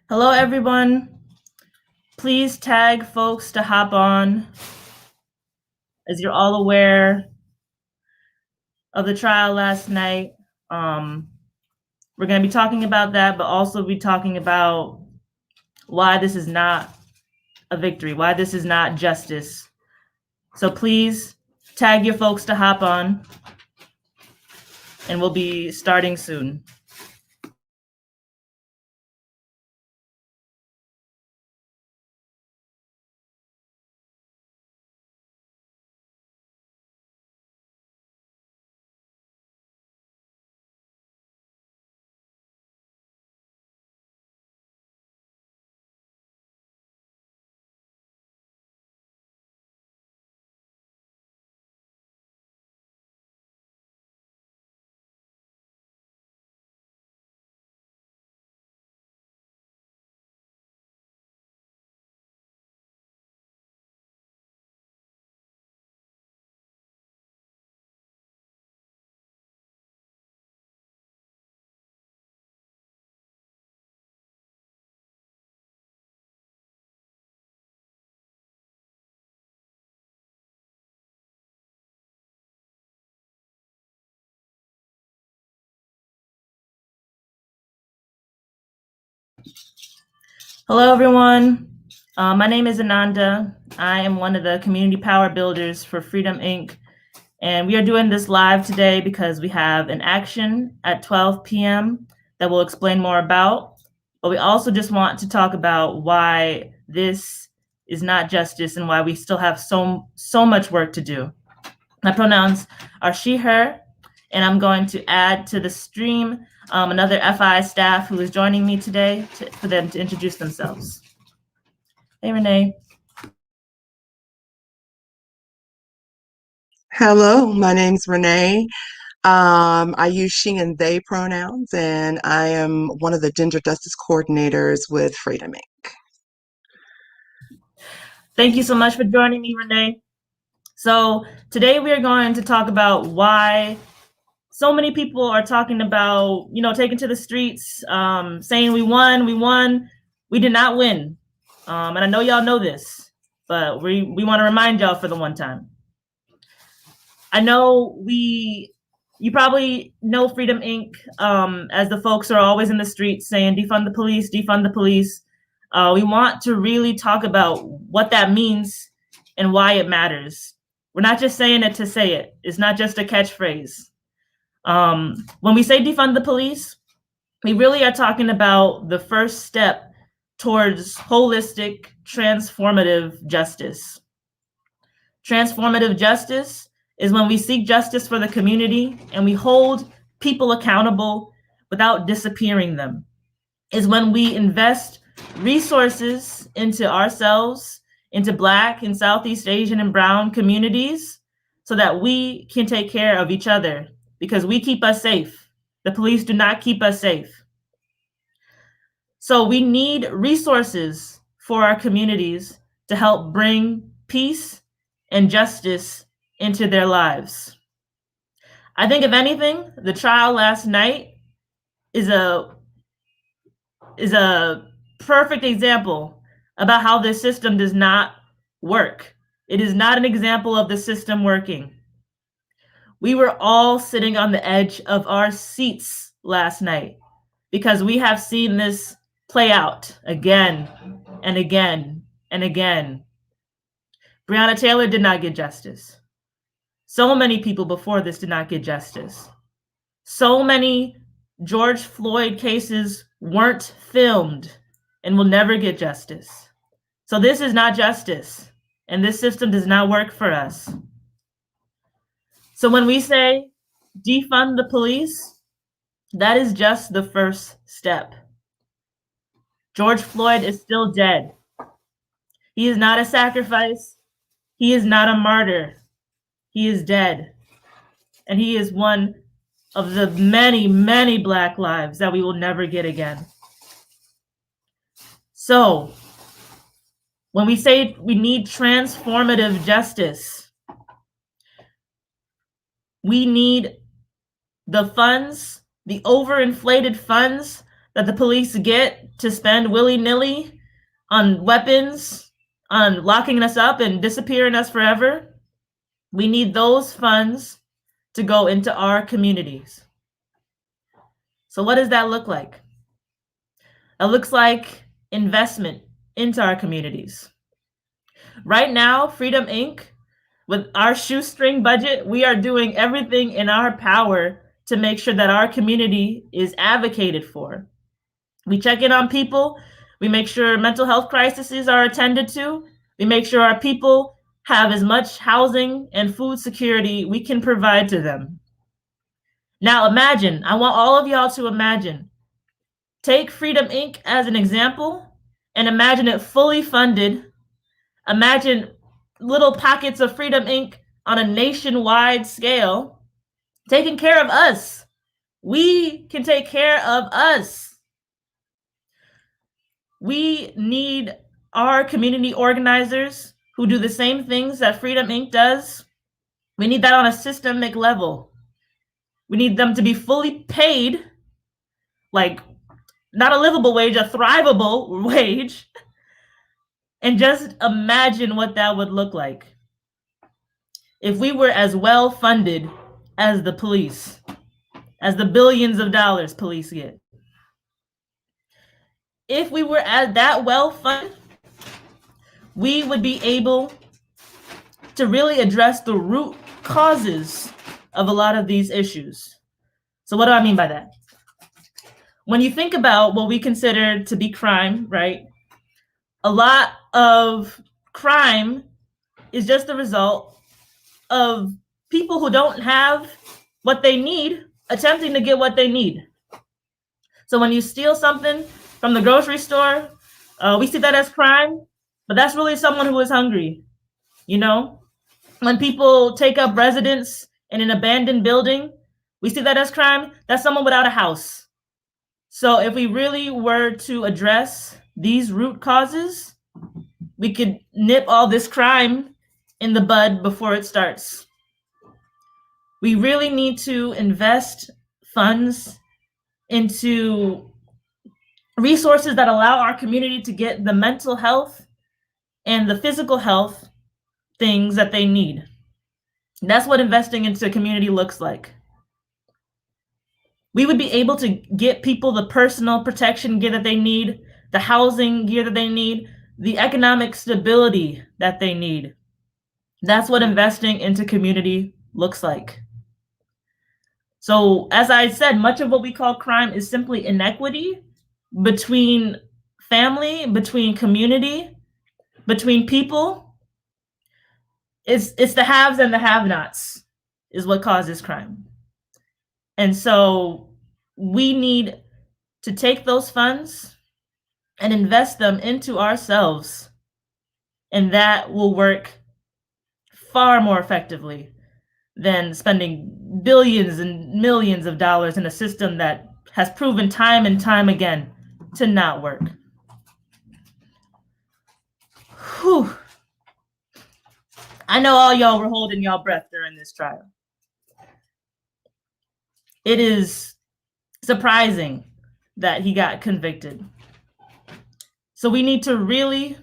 Hello, everyone. Please tag folks to hop on. As you're all aware of the trial last night, we're going to be talking about that, but also be talking about why this is not a victory, why this is not justice. So please tag your folks to hop on, and we'll be starting soon. Hello, everyone. My name is Ananda. I am one of the community power builders for Freedom Inc. And we are doing this live today because we have an action at 12 p.m. that we'll explain more about. But we also just want to talk about why this is not justice and why we still have so much work to do. My pronouns are she, her, and I'm going to add to the stream another FI staff who is joining me today for them to introduce themselves. Hey, Renee. Hello, my name's Renee. I use she and they pronouns, and I am one of the gender justice coordinators with Freedom Inc. Thank you so much for joining me, Renee. So today we are going to talk about why so many people are talking about, taking to the streets, saying we won. We did not win. And I know y'all know this, but we want to remind y'all for the one time. I know you probably know Freedom Inc. As the folks are always in the streets saying defund the police, defund the police. We want to really talk about what that means and why it matters. We're not just saying it to say it. It's not just a catchphrase. When we say defund the police, we really are talking about the first step towards holistic, transformative justice. Transformative justice is when we seek justice for the community and we hold people accountable without disappearing them. Is when we invest resources into ourselves, into Black and Southeast Asian and Brown communities, so that we can take care of each other, because we keep us safe. The police do not keep us safe. So we need resources for our communities to help bring peace and justice into their lives. I think if anything, the trial last night is a perfect example about how this system does not work. It is not an example of the system working. We were all sitting on the edge of our seats last night because we have seen this play out again and again and again. Breonna Taylor did not get justice. So many people before this did not get justice. So many George Floyd cases weren't filmed and will never get justice. So this is not justice, and this system does not work for us. So when we say defund the police, that is just the first step. George Floyd is still dead. He is not a sacrifice. He is not a martyr. He is dead. And he is one of the many, many Black lives that we will never get again. So when we say we need transformative justice, we need the funds, the overinflated funds that the police get to spend willy-nilly on weapons, on locking us up and disappearing us forever. We need those funds to go into our communities. So what does that look like? It looks like investment into our communities. Right now, Freedom Inc., with our shoestring budget, we are doing everything in our power to make sure that our community is advocated for. We check in on people. We make sure mental health crises are attended to. We make sure our people have as much housing and food security we can provide to them. Now imagine, I want all of y'all to imagine, take Freedom Inc. as an example and imagine it fully funded. Imagine little pockets of Freedom Inc. on a nationwide scale, taking care of us. We can take care of us. We need our community organizers who do the same things that Freedom Inc. does. We need that on a systemic level. We need them to be fully paid, like not a livable wage, a thrivable wage. And just imagine what that would look like if we were as well funded as the police, as the billions of dollars police get. If we were as that well funded, we would be able to really address the root causes of a lot of these issues. So what do I mean by that? When you think about what we consider to be crime, right? A lot of crime is just the result of people who don't have what they need attempting to get what they need. So when you steal something from the grocery store, we see that as crime, but that's really someone who is hungry. You know, when people take up residence in an abandoned building, we see that as crime. That's someone without a house. So if we really were to address these root causes, we could nip all this crime in the bud before it starts. We really need to invest funds into resources that allow our community to get the mental health and the physical health things that they need. That's what investing into community looks like. We would be able to get people the personal protection gear that they need, the housing gear that they need, the economic stability that they need. That's what investing into community looks like. So, as I said, much of what we call crime is simply inequity between family, between community, between people. It's the haves and the have-nots is what causes crime. And so we need to take those funds and invest them into ourselves. And that will work far more effectively than spending billions and millions of dollars in a system that has proven time and time again to not work. Whew. I know all y'all were holding y'all breath during this trial. It is surprising that he got convicted. So we need to really,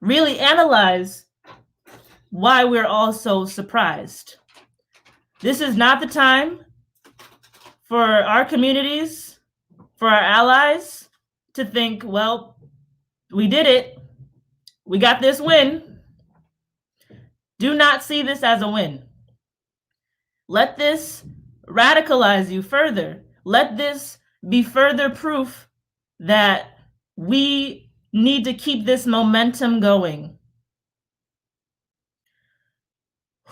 really analyze why we're all so surprised. This is not the time for our communities, for our allies to think, well, we did it. We got this win. Do not see this as a win. Let this radicalize you further. Let this be further proof that we need to keep this momentum going.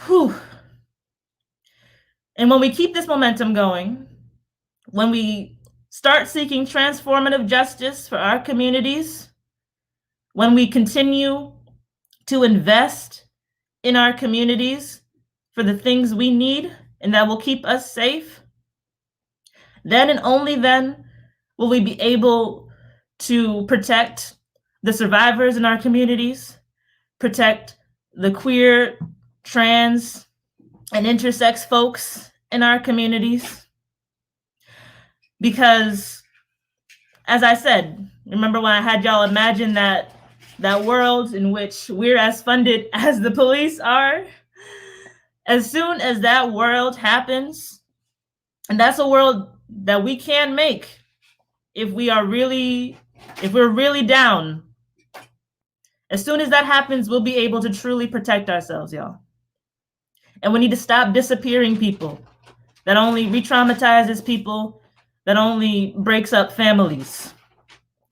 Whew. And when we keep this momentum going, when we start seeking transformative justice for our communities, when we continue to invest in our communities for the things we need and that will keep us safe, then and only then will we be able to protect the survivors in our communities, protect the queer, trans, and intersex folks in our communities. Because as I said, remember when I had y'all imagine that world in which we're as funded as the police are? As soon as that world happens, and that's a world that we can make if we're really down. As soon as that happens, we'll be able to truly protect ourselves, y'all. And we need to stop disappearing people. That only re-traumatizes people, that only breaks up families.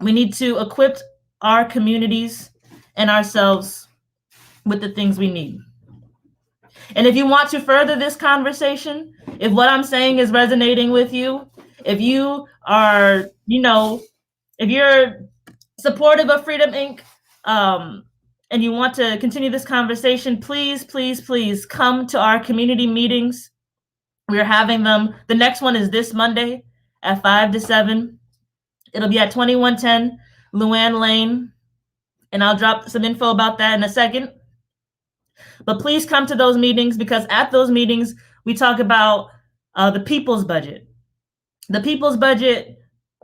We need to equip our communities and ourselves with the things we need. And if you want to further this conversation, if what I'm saying is resonating with you, if you are, if you're supportive of Freedom Inc., and you want to continue this conversation, please, please, please come to our community meetings. We're having them. The next one is this Monday at 5 to 7. It'll be at 2110 Luann Lane, and I'll drop some info about that in a second. But please come to those meetings, because at those meetings, we talk about the people's budget. The people's budget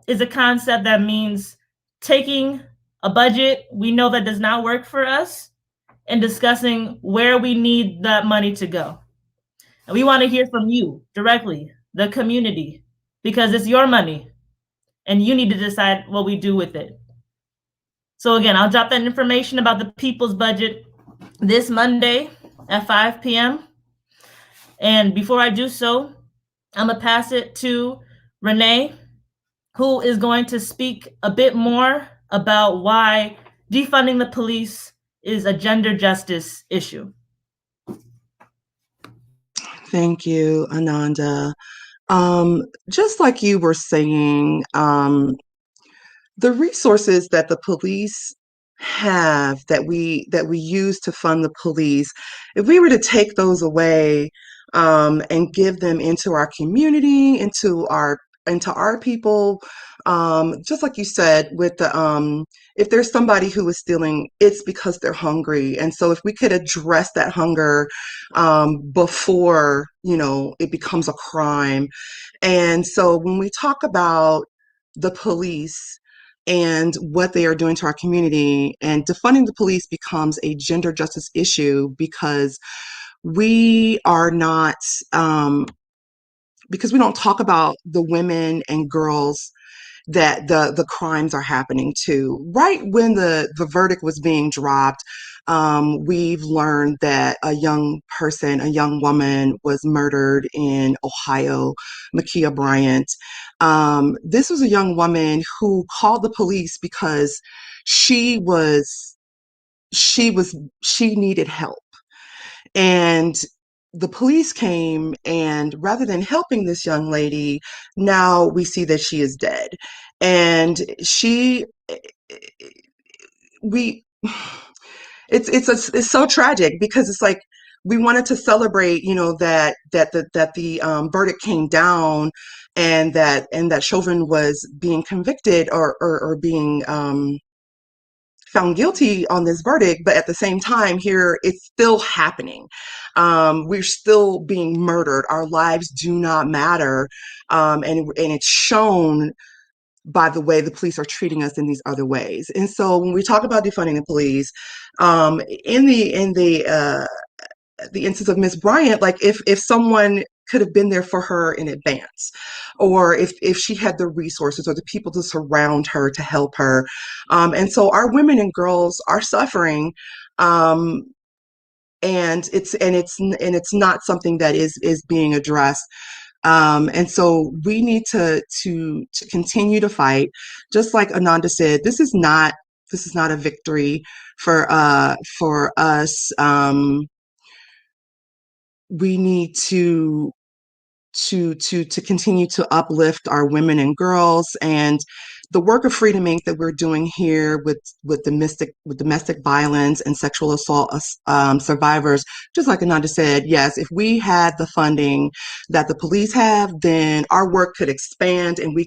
is a concept that means taking a budget we know that does not work for us and discussing where we need that money to go. And we want to hear from you directly, the community, because it's your money and you need to decide what we do with it. So again, I'll drop that information about the people's budget this Monday at 5 p.m. And before I do so, I'm going to pass it to Renee, who is going to speak a bit more about why defunding the police is a gender justice issue. Thank you, Ananda. Just like you were saying, the resources that the police have that we use to fund the police, if we were to take those away and give them into our community, into our people, just like you said, with the if there's somebody who is stealing, it's because they're hungry. And so if we could address that hunger before, it becomes a crime. And so when we talk about the police and what they are doing to our community, and defunding the police becomes a gender justice issue because we are not, because we don't talk about the women and girls that the crimes are happening to. Right when the verdict was being dropped, we've learned that a young woman was murdered in Ohio, Ma'Khia Bryant. This was a young woman who called the police because she needed help. And the police came, and rather than helping this young lady, now we see that she is dead. And we, it's so tragic, because it's like we wanted to celebrate, that the verdict came down, and that Chauvin was being convicted, or being found guilty on this verdict. But at the same time, here it's still happening. We're still being murdered. Our lives do not matter, and it's shown by the way the police are treating us in these other ways. And so when we talk about defunding the police, in the instance of Miss Bryant, like if someone could have been there for her in advance, or if she had the resources or the people to surround her to help her. And so our women and girls are suffering, and it's not something that is being addressed. And so we need to continue to fight. Just like Ananda said, this is not a victory for us. We need to continue to uplift our women and girls, and the work of Freedom Inc. that we're doing here with domestic violence and sexual assault survivors. Just like Ananda said, yes, if we had the funding that the police have, then our work could expand, and we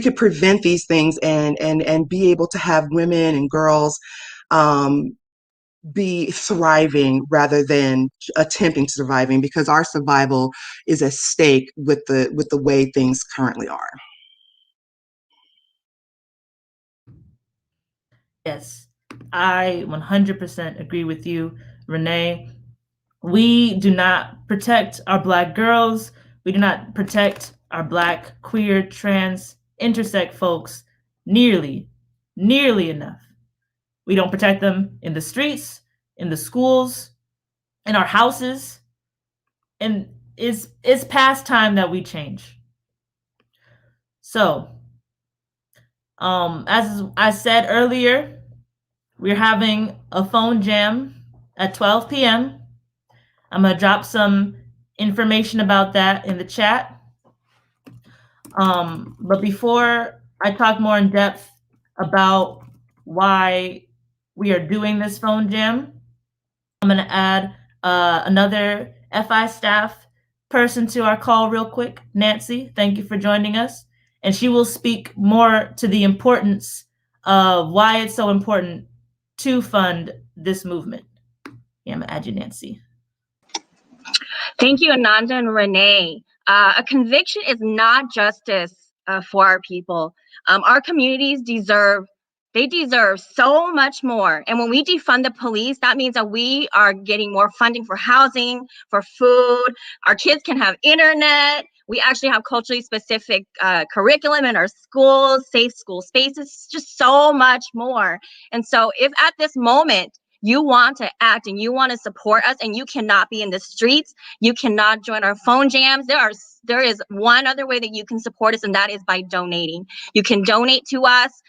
could prevent these things, and be able to have women and girls be thriving rather than attempting to surviving, because our survival is at stake with the way things currently are. Yes, I 100% agree with you, Renee. We do not protect our Black girls. We do not protect our Black, queer, trans, intersex folks nearly enough. We don't protect them in the streets, in the schools, in our houses, and it's past time that we change. So, as I said earlier, we're having a phone jam at 12 p.m. I'm gonna drop some information about that in the chat. But before I talk more in depth about why we are doing this phone jam, I'm gonna add another FI staff person to our call real quick. Nancy, thank you for joining us. And she will speak more to the importance of why it's so important to fund this movement. Yeah, I'm gonna add you, Nancy. Thank you, Ananda and Renee. A conviction is not justice for our people. Our communities deserve so much more. And when we defund the police, that means that we are getting more funding for housing, for food. Our kids can have internet. We actually have culturally specific curriculum in our schools, safe school spaces, just so much more. And so if at this moment you want to act and you want to support us and you cannot be in the streets, you cannot join our phone jams, there is one other way that you can support us, and that is by donating. You can donate to us,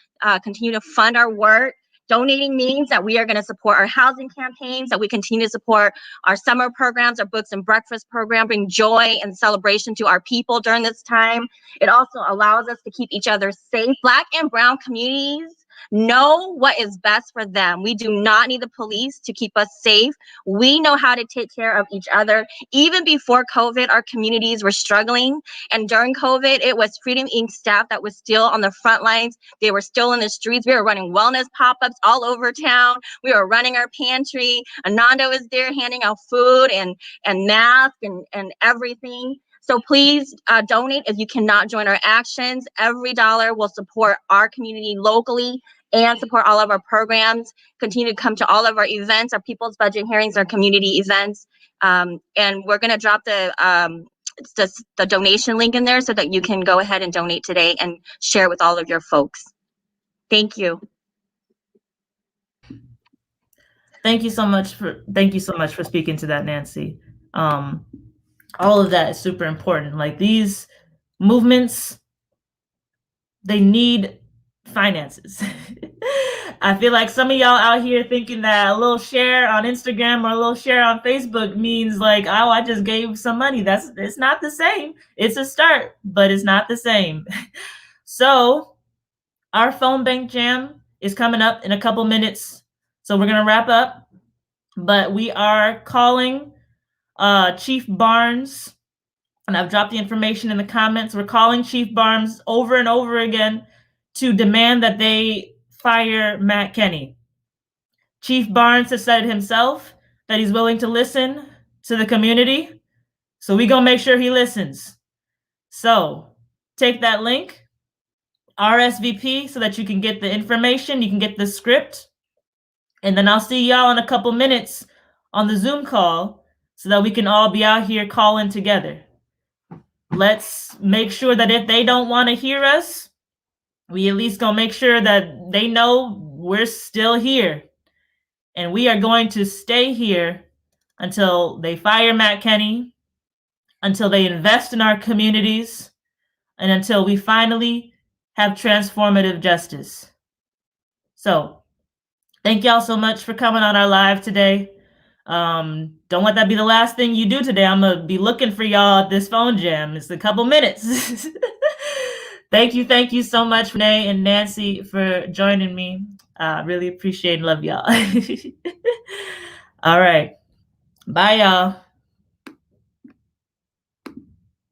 continue to fund our work. Donating means that we are going to support our housing campaigns, that we continue to support our summer programs, our books and breakfast program, bring joy and celebration to our people during this time. It also allows us to keep each other safe. Black and brown communities know what is best for them. We do not need the police to keep us safe. We know how to take care of each other. Even before COVID, our communities were struggling. And during COVID, it was Freedom Inc. staff that was still on the front lines. They were still in the streets. We were running wellness pop-ups all over town. We were running our pantry. Ananda was there handing out food and masks and everything. So please donate if you cannot join our actions. Every dollar will support our community locally and support all of our programs. Continue to come to all of our events, our people's budget hearings, our community events. And we're gonna drop the donation link in there so that you can go ahead and donate today and share with all of your folks. Thank you. Thank you so much for speaking to that, Nancy. All of that is super important. Like, these movements, they need finances. I feel like some of y'all out here thinking that a little share on Instagram or a little share on Facebook means like, oh, I just gave some money. It's not the same. It's a start, but it's not the same. So our phone bank jam is coming up in a couple minutes. So we're gonna wrap up, but we are calling Chief Barnes, and I've dropped the information in the comments. We're calling Chief Barnes over and over again to demand that they fire Matt Kenney. Chief Barnes has said it himself that he's willing to listen to the community. So we gonna make sure he listens. So take that link, RSVP, so that you can get the information, you can get the script, and then I'll see y'all in a couple minutes on the Zoom call so that we can all be out here calling together. Let's make sure that if they don't want to hear us, we at least gonna make sure that they know we're still here. And we are going to stay here until they fire Matt Kenney, until they invest in our communities, and until we finally have transformative justice. So thank y'all so much for coming on our live today. Don't let that be the last thing you do today. I'm gonna be looking for y'all at this phone jam. It's a couple minutes. Thank you so much, Renee and Nancy, for joining me. Really appreciate and love y'all. All right. Bye, y'all.